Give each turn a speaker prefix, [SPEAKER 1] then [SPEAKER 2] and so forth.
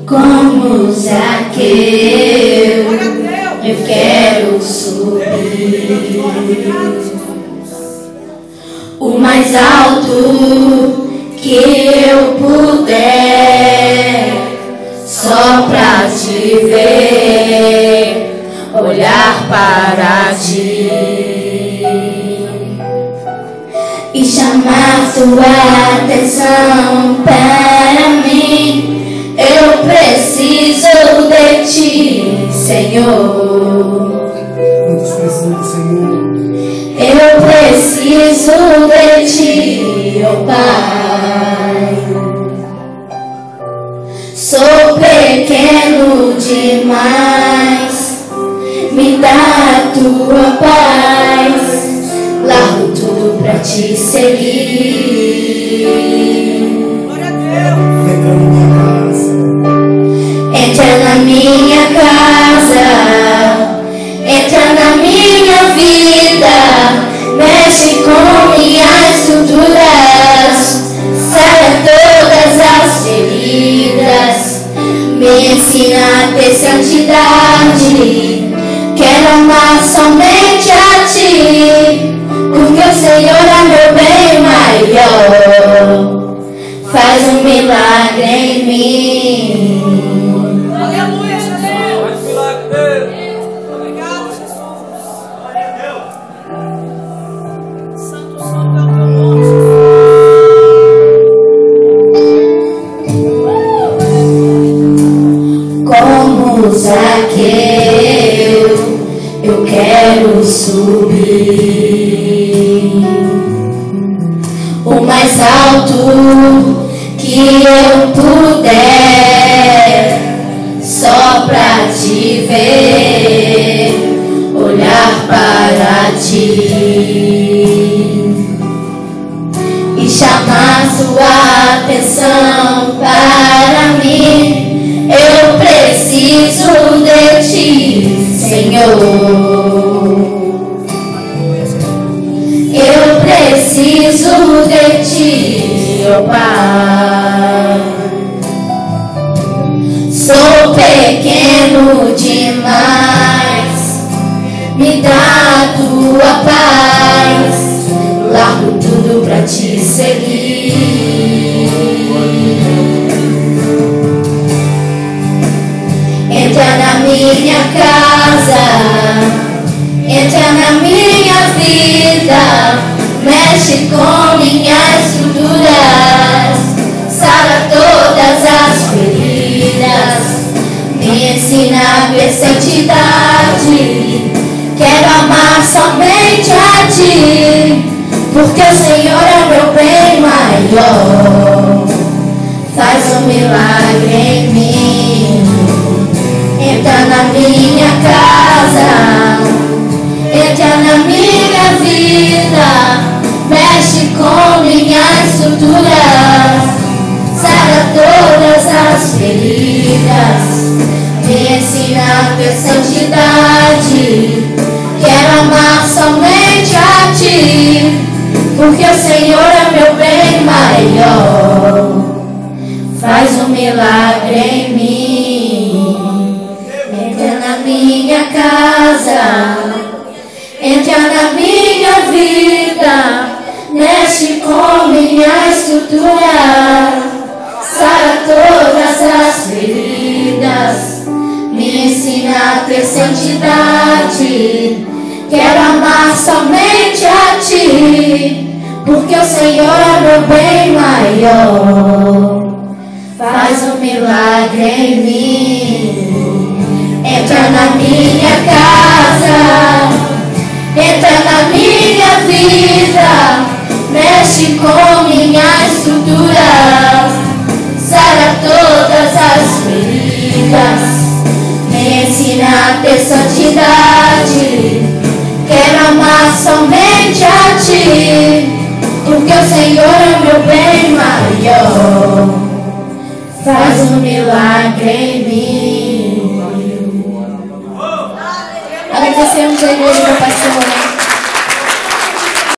[SPEAKER 1] Como Zaqueu, eu quero subir o mais alto que eu puder, só pra te ver, olhar para ti e chamar tua atenção para mim. Eu preciso de ti, Senhor.
[SPEAKER 2] Quantos precisam do Senhor?
[SPEAKER 1] Eu preciso de ti, oh Pai. Sou pequeno demais, me dá a tua paz. Largo tudo pra te seguir. Entra na minha casa, entra na minha vida, mexe com minhas estruturas, sara todas as feridas, me ensina a ter santidade. Quero amar somente a ti, porque o Senhor é meu bem maior. Faz um milagre em mim.
[SPEAKER 3] Aleluia, Deus. Faz milagre, Deus. Obrigado, Jesus. Glória a Deus. Santo, santo é o teu
[SPEAKER 1] nome. Como Zaqueu, eu quero subir o mais alto que eu puder, só pra te ver, olhar para ti e chamar sua atenção para mim. Eu preciso de ti, Senhor. Eu preciso de ti, oh Pai. Sou pequeno demais, me dá a tua paz. Largo tudo pra te seguir. Entra na minha casa, entra na minha vida, mexe com minhas estruturas, sara todas as feridas, me ensina a ver santidade. Quero amar somente a ti, porque o Senhor é meu bem maior. Faz um milagre em mim. Entra na minha casa, entra na minha vida, mexe com minhas estruturas, sara todas as feridas, me ensina a ter santidade. Quero amar somente a ti, porque o Senhor é meu bem maior. Faz um milagre em mim. Entra na minha casa, entra na minha vida, mexe com minha estrutura, sara todas as feridas, me ensina a ter santidade. Quero amar somente a ti, porque o Senhor é meu bem maior. Faz um milagre em mim. Entra na minha casa, entra na minha vida, mexe com minha estrutura, sara todas as feridas, me ensina a ter santidade. Quero amar somente a ti, porque o Senhor é meu bem maior. Faz um milagre em mim. Agradecemos a igreja da Pastor.